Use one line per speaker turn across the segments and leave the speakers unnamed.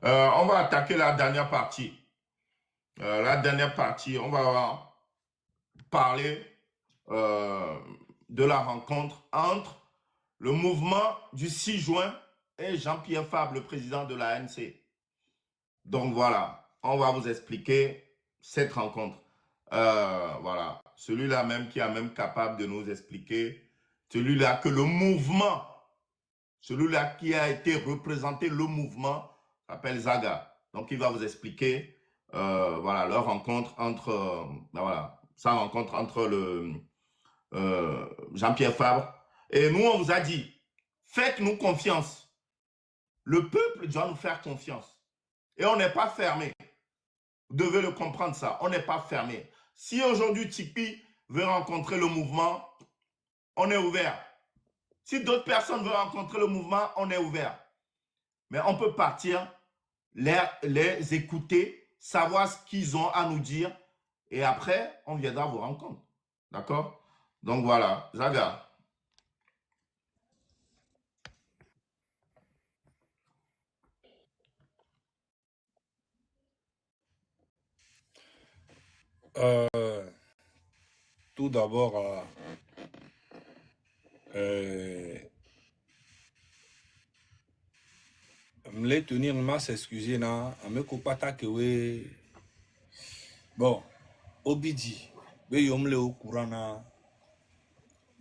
On va attaquer la dernière partie. On va parler euh, de la rencontre entre le mouvement du 6 juin et Jean-Pierre Fabre, le président de l'ANC. Donc voilà, on va vous expliquer cette rencontre. Voilà, celui-là même qui est même capable de nous expliquer, celui-là que le mouvement, celui-là qui a été représenté, le mouvement, s'appelle Zaga. Donc il va vous expliquer, voilà, leur rencontre entre, voilà, sa rencontre entre le Jean-Pierre Fabre. Et nous, on vous a dit, faites-nous confiance. Le peuple doit nous faire confiance. Et on n'est pas fermé. Vous devez le comprendre ça. On n'est pas fermé. Si aujourd'hui Tipeee veut rencontrer le mouvement, on est ouvert. Si d'autres personnes veulent rencontrer le mouvement, on est ouvert. Mais on peut partir, les écouter, savoir ce qu'ils ont à nous dire, et après, on viendra vous rencontrer. D'accord? Donc voilà, Zaga.
Tout d'abord, me les tenir ma s'excuser na, me kopata kewe, bon, obidi, be yom le au courant na,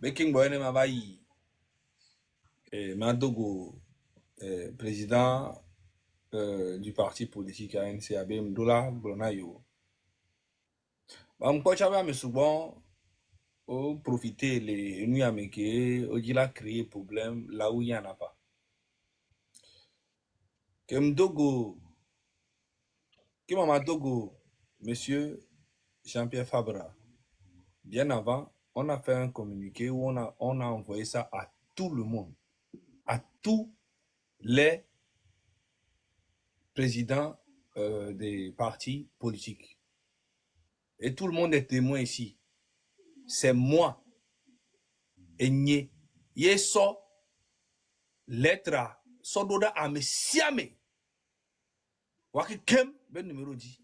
be king boy ne ma bayi, ma dogo, président du parti politique ANC abe mdola blona yo. Ba mkocha ba me souvent au profiter les nuits ameke, au dit la créer problème là où il y en a pas. Que mdogo, que mama dogo, monsieur Jean-Pierre Fabra. Bien avant, on a fait un communiqué où on a envoyé ça à tout le monde, à tous les présidents des partis politiques. Et tout le monde est témoin ici. C'est moi, Enye, Yeso, lettre, Sododa Ame Siame. Waki Kem, ben numéro 10.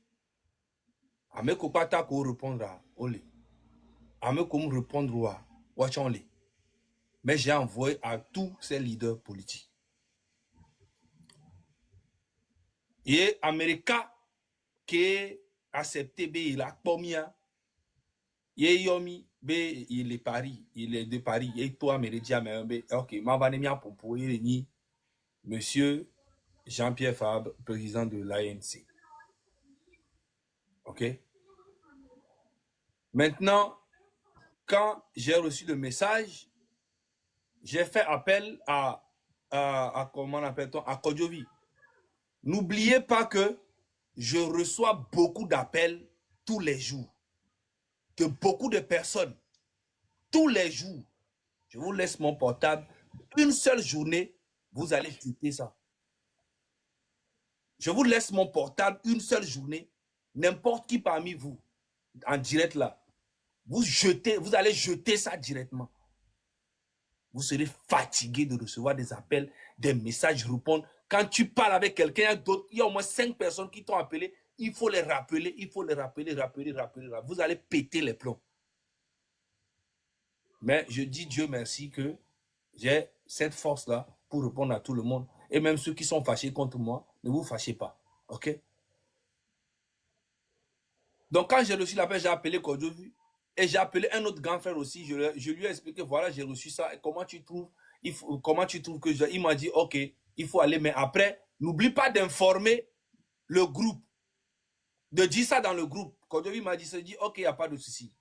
Ame Kopata ko répondre à Ole. Ame Kom répondre à Wachonle. Mais j'ai envoyé à tous ces leaders politiques. Et America qui accepté be il a pomia ye yomi be il est Paris, il est de Paris et toi me dit mais be OK ma va ne mia popo ni monsieur Jean-Pierre Fabre, président de l'ANC. OK? Maintenant quand j'ai reçu le message, j'ai fait appel à comment appelle-t-on à Kodjovi. N'oubliez pas que je reçois beaucoup d'appels tous les jours de beaucoup de personnes tous les jours. Je vous laisse mon portable. Une seule journée, vous allez jeter ça. Je vous laisse mon portable une seule journée. N'importe qui parmi vous, en direct là, vous allez jeter ça directement. Vous serez fatigué de recevoir des appels, des messages, répondre. Quand tu parles avec quelqu'un, il y a au moins 5 personnes qui t'ont appelé. Il faut les rappeler, rappeler. Vous allez péter les plombs. Mais je dis Dieu merci que j'ai cette force-là pour répondre à tout le monde. Et même ceux qui sont fâchés contre moi, ne vous fâchez pas. OK? Donc, quand j'ai reçu l'appel, j'ai appelé Kodjovi. Et j'ai appelé un autre grand frère aussi. Je lui ai expliqué, voilà, j'ai reçu ça. Et comment tu trouves, comment tu trouves que il m'a dit, OK, il faut aller. Mais après, n'oublie pas d'informer le groupe. De dire ça dans le groupe. Kodjovi m'a dit, OK, il n'y a pas de souci.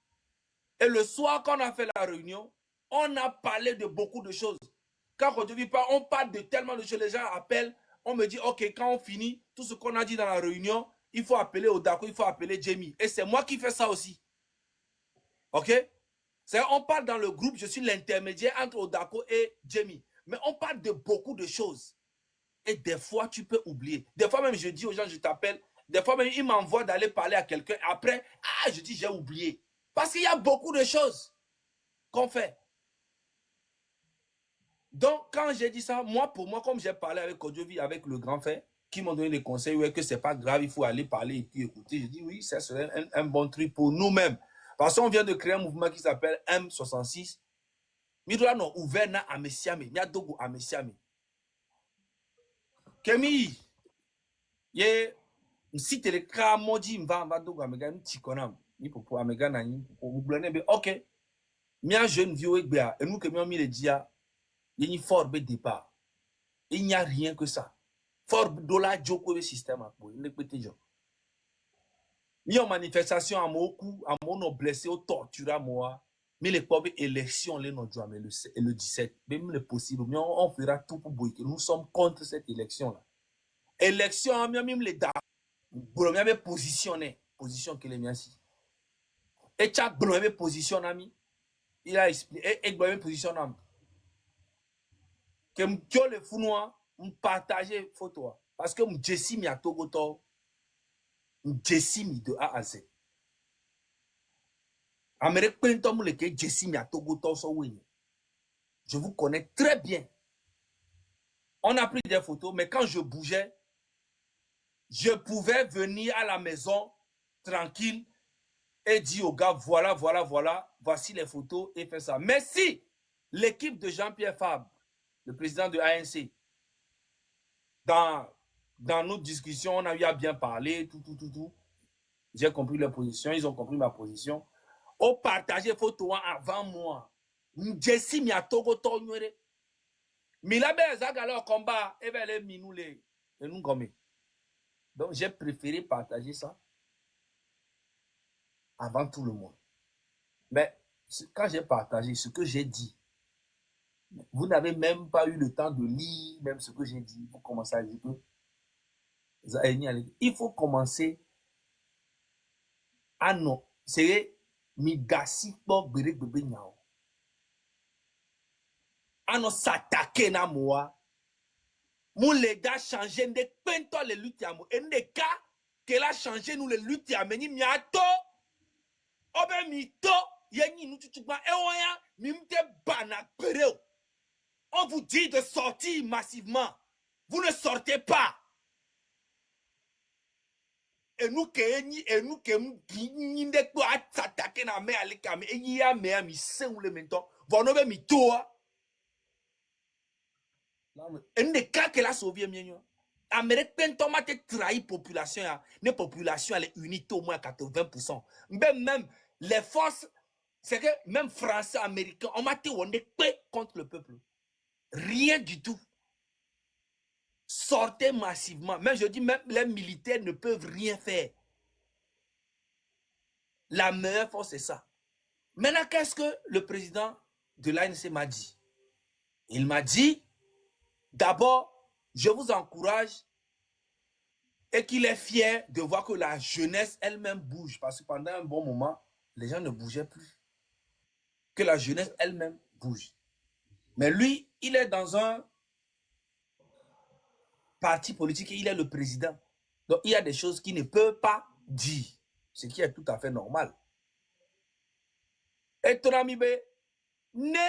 Et le soir, quand on a fait la réunion, on a parlé de beaucoup de choses. Quand on parle de tellement de choses, les gens appellent, on me dit, OK, quand on finit, tout ce qu'on a dit dans la réunion, il faut appeler Odako, il faut appeler Jamie. Et c'est moi qui fais ça aussi. OK? On parle dans le groupe, je suis l'intermédiaire entre Odako et Jamie. Mais on parle de beaucoup de choses. Et des fois, tu peux oublier. Des fois même, je dis aux gens, je t'appelle. Des fois même, ils m'envoient d'aller parler à quelqu'un. Après, je dis, j'ai oublié. Parce qu'il y a beaucoup de choses qu'on fait. Donc, quand j'ai dit ça, moi, pour moi, comme j'ai parlé avec Kodjovi, avec le grand frère, qui m'ont donné des conseils, ouais, que c'est pas grave, il faut aller parler et puis écouter. Je dis oui, ça serait un bon truc pour nous-mêmes. Parce qu'on vient de créer un mouvement qui s'appelle M66. Midola non ouvert na amesiame, nya dogo amesiame. Kemi, ye si telekra moji mva dogo amega ntikonam. Ni popo amega na ni popo mublane be OK. Mia jeune vieux egbe et nous que mi le dia, y fort be départ. Il n'y a rien que ça. Fort dollar joko le système a pour ne pété jo. Mi en manifestation à moku, à mon blessé au torture à moi. Mais les pauvres élections les non mais le 17, même le possible, mais on fera tout pour boycotter. Nous sommes contre cette élection là. Élection même les da. Bon même positionné, position que les miens si. Et chaque bon même position ami. Il a expliqué et bon même position ami. Que m'tio le founois, partager photo parce que m'jessi mi a Togo to. M'jessi mi de A à Z. Amérique Pintom le que jessi mi a Togo to so oui. Je vous connais très bien. On a pris des photos, mais quand je bougeais, je pouvais venir à la maison tranquille et dire aux gars, voilà, voici les photos et faire ça. Mais si l'équipe de Jean-Pierre Fabre, le président de ANC, dans notre discussion, on a eu à bien parler, tout. J'ai compris leur position, ils ont compris ma position. On partageait photos avant moi. M'jessi mi a Togo to nyere. Milabe Zagalo combat, et les minoulés, et nous gommés. Donc, j'ai préféré partager ça avant tout le monde. Mais quand j'ai partagé ce que j'ai dit, vous n'avez même pas eu le temps de lire même ce que j'ai dit. Vous commencez à dire que il faut commencer à non. C'est migasi pour bébé bébé nyao. À non s'attaquer na moi. Mon les gars changer de pento les luttes à moi. Et des cas qu'elle a changé nous les luttes à meni miato. Obe mito yenyi nous tu pas eoya mimte bana pereo. On vous dit de sortir massivement. Vous ne sortez pas. Et nous que n'inde quoi s'attaquer na me alikame et y a me ami se ou le mento. Vonobe mito. Et des cas que la sauvé mieux. Amérique pentoma te trahi population ya, ne population elle est unie au moins 80%. Même les forces, c'est que même français, américains, on m'a dit on est contre le peuple. Rien du tout. Sortez massivement. Même je dis même les militaires ne peuvent rien faire. La meilleure force c'est ça. Maintenant qu'est-ce que le président de l'ANC m'a dit? Il m'a dit d'abord je vous encourage et qu'il est fier de voir que la jeunesse elle-même bouge. Parce que pendant un bon moment, les gens ne bougeaient plus. Que la jeunesse elle-même bouge. Mais lui, il est dans un parti politique et il est le président. Donc, il y a des choses qu'il ne peut pas dire. Ce qui est tout à fait normal. Et ton ami, ne,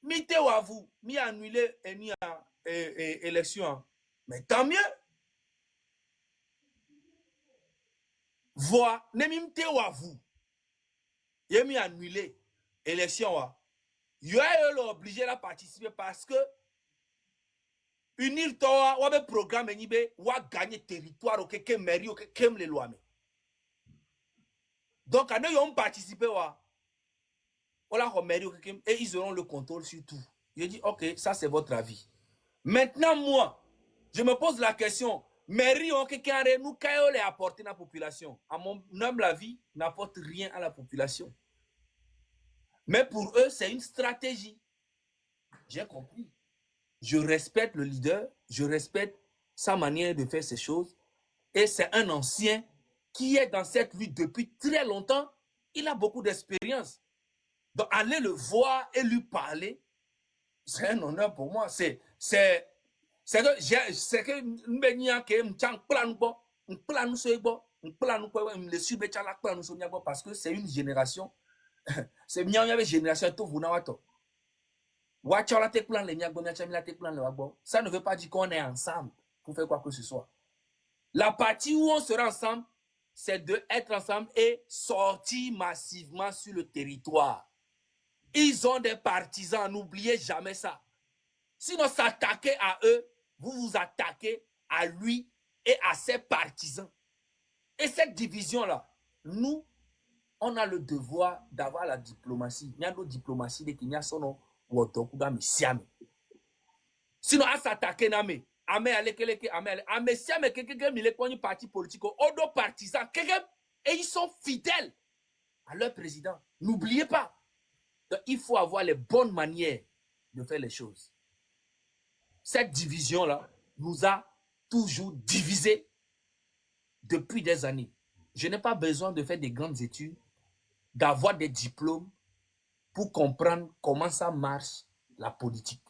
mi te wa vous, mi annulé et ni à élection. Mais tant mieux. Voix, ne mi te wa vous. Il mi annulé élection. Il est obligé à participer parce que unir toi, ou un programme ou gagner territoire ou que mairie ou que les lois. Donc, quand ils ont participé, et ils auront le contrôle sur tout. Je dis, ok, ça c'est votre avis. Maintenant, moi, je me pose la question, mairie ou quelqu'un nous les apporter à la population. À mon humble avis, n'apporte rien à la population. Mais pour eux, c'est une stratégie. J'ai compris. Je respecte le leader, je respecte sa manière de faire ces choses. Et c'est un ancien qui est dans cette lutte depuis très longtemps. Il a beaucoup d'expérience. Donc, aller le voir et lui parler, c'est un honneur pour moi. C'est que parce que c'est une génération. C'est une génération tout ça ne veut pas dire qu'on est ensemble. pour faire quoi que ce soit. La partie où on sera ensemble, c'est d'être ensemble et sortir massivement sur le territoire. Ils ont des partisans, n'oubliez jamais ça. Sinon, s'attaquer à eux, vous vous attaquez à lui et à ses partisans. Et cette division-là, nous, on a le devoir d'avoir la diplomatie. Il y a notre diplomatie de Kenya, son sinon, à s'attaquer, Name. Parti politique, partisans, et ils sont fidèles à leur président. N'oubliez pas. Donc, il faut avoir les bonnes manières de faire les choses. Cette division-là nous a toujours divisés depuis des années. Je n'ai pas besoin de faire des grandes études, d'avoir des diplômes pour comprendre comment ça marche la politique.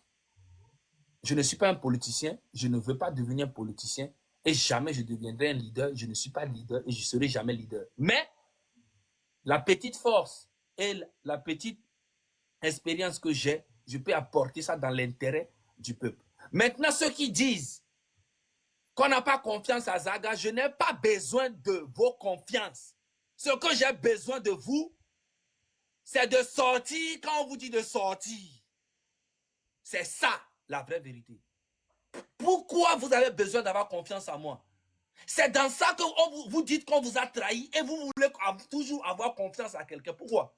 Je ne suis pas un politicien, je ne veux pas devenir un politicien et jamais je deviendrai un leader. Je ne suis pas leader et je ne serai jamais leader. Mais la petite force et la petite expérience que j'ai, je peux apporter ça dans l'intérêt du peuple. Maintenant, ceux qui disent qu'on n'a pas confiance à Zaga, je n'ai pas besoin de vos confiances. Ce que j'ai besoin de vous, c'est de sortir quand on vous dit de sortir. C'est ça, la vraie vérité. Pourquoi vous avez besoin d'avoir confiance en moi? C'est dans ça que vous dites qu'on vous a trahi et vous voulez toujours avoir confiance à quelqu'un. Pourquoi?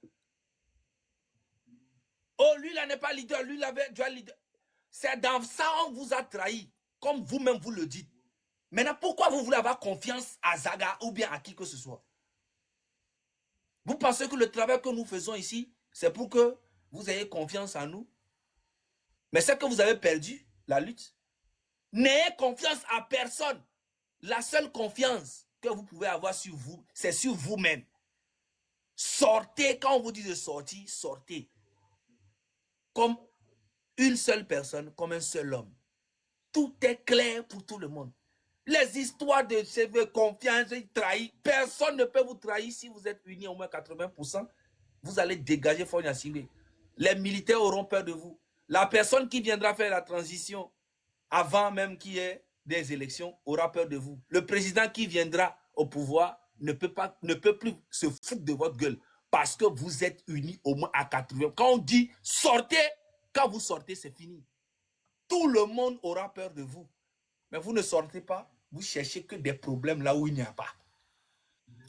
Oh, lui, là n'est pas leader, lui, là, doit leader. C'est dans ça qu'on vous a trahi, comme vous-même vous le dites. Maintenant, pourquoi vous voulez avoir confiance à Zaga ou bien à qui que ce soit? Vous pensez que le travail que nous faisons ici, c'est pour que vous ayez confiance en nous? Mais c'est que vous avez perdu la lutte. N'ayez confiance à personne. La seule confiance que vous pouvez avoir sur vous, c'est sur vous-même. Sortez, quand on vous dit de sortir, sortez. Comme une seule personne, comme un seul homme. Tout est clair pour tout le monde. Les histoires de confiance, de trahir, personne ne peut vous trahir si vous êtes unis au moins 80%. Vous allez dégager Fonya Singbe. Les militaires auront peur de vous. La personne qui viendra faire la transition avant même qu'il y ait des élections aura peur de vous. Le président qui viendra au pouvoir ne peut plus se foutre de votre gueule parce que vous êtes unis au moins à 80%. Quand on dit sortez, quand vous sortez, c'est fini. Tout le monde aura peur de vous. Mais vous ne sortez pas, vous cherchez que des problèmes là où il n'y a pas.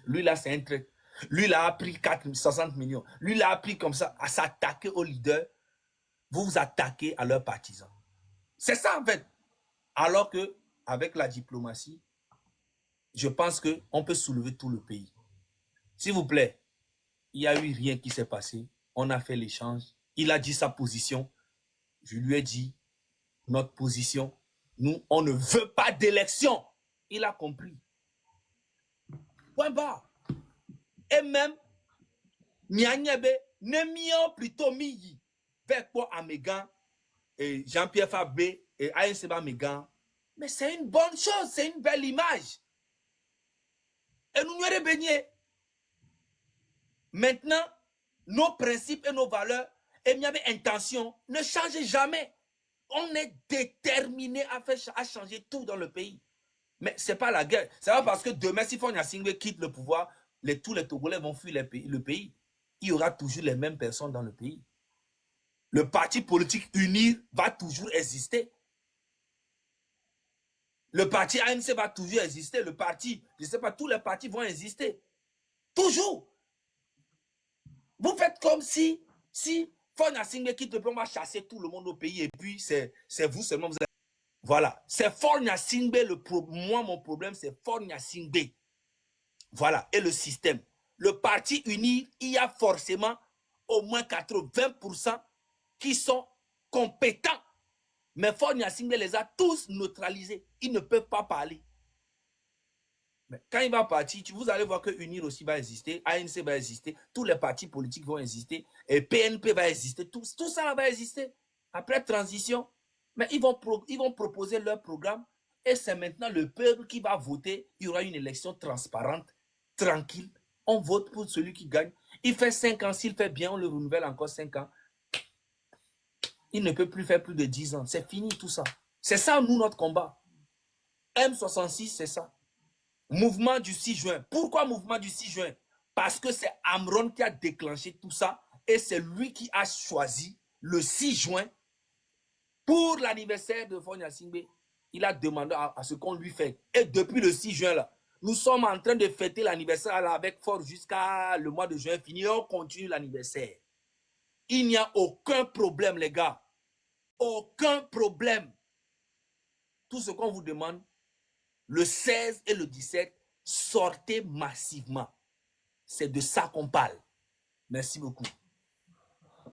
Lui là, c'est un truc. Lui là a pris 60 millions. Lui là a pris comme ça à s'attaquer aux leaders. Vous vous attaquez à leurs partisans. C'est ça en fait. Alors que avec la diplomatie, je pense qu'on peut soulever tout le pays. S'il vous plaît, il n'y a eu rien qui s'est passé. On a fait l'échange. Il a dit sa position. Je lui ai dit notre position. Nous, on ne veut pas d'élection. Il a compris. Point barre. Et même, Mianyebe, Nemion plutôt Miyi, Vekpo Amégan, et Jean-Pierre Fabé, et Aïnseba Mégan. Mais c'est une bonne chose, c'est une belle image. Et nous n'y baigné. Maintenant, nos principes et nos valeurs, et il y avait intention, ne changent jamais. On est déterminé à changer tout dans le pays. Mais ce n'est pas la guerre. C'est pas parce que demain, si Fonya Singbe quitte le pouvoir, tous les Togolais vont fuir le pays. Il y aura toujours les mêmes personnes dans le pays. Le parti politique uni va toujours exister. Le parti ANC va toujours exister. Le parti, je ne sais pas, tous les partis vont exister. Toujours. Vous faites comme si Fonya Singbe quitte le pouvoir, on va chasser tout le monde au pays et puis c'est vous seulement. Voilà. C'est Fonya Singbe. Moi, mon problème, c'est Fonya Singbe. Voilà. Et le système. Le parti uni, il y a forcément au moins 80% qui sont compétents. Mais Fonya Singbe les a tous neutralisés. Ils ne peuvent pas parler. Mais quand il va partir, vous allez voir que UNIR aussi va exister, ANC va exister, tous les partis politiques vont exister, et PNP va exister, tout ça va exister. Après transition, mais ils vont proposer leur programme, et c'est maintenant le peuple qui va voter. Il y aura une élection transparente, tranquille. On vote pour celui qui gagne. Il fait 5 ans, s'il fait bien, on le renouvelle encore 5 ans. Il ne peut plus faire plus de 10 ans. C'est fini tout ça. C'est ça, nous, notre combat. M66, c'est ça. Mouvement du 6 juin. Pourquoi mouvement du 6 juin? Parce que c'est Amron qui a déclenché tout ça et c'est lui qui a choisi le 6 juin pour l'anniversaire de Fonya Singbe. Il a demandé à ce qu'on lui fait. Et depuis le 6 juin, là, nous sommes en train de fêter l'anniversaire avec force jusqu'à le mois de juin fini. Et on continue l'anniversaire. Il n'y a aucun problème, les gars. Aucun problème. Tout ce qu'on vous demande, le 16 et le 17, sortez massivement. C'est de ça qu'on parle. Merci beaucoup.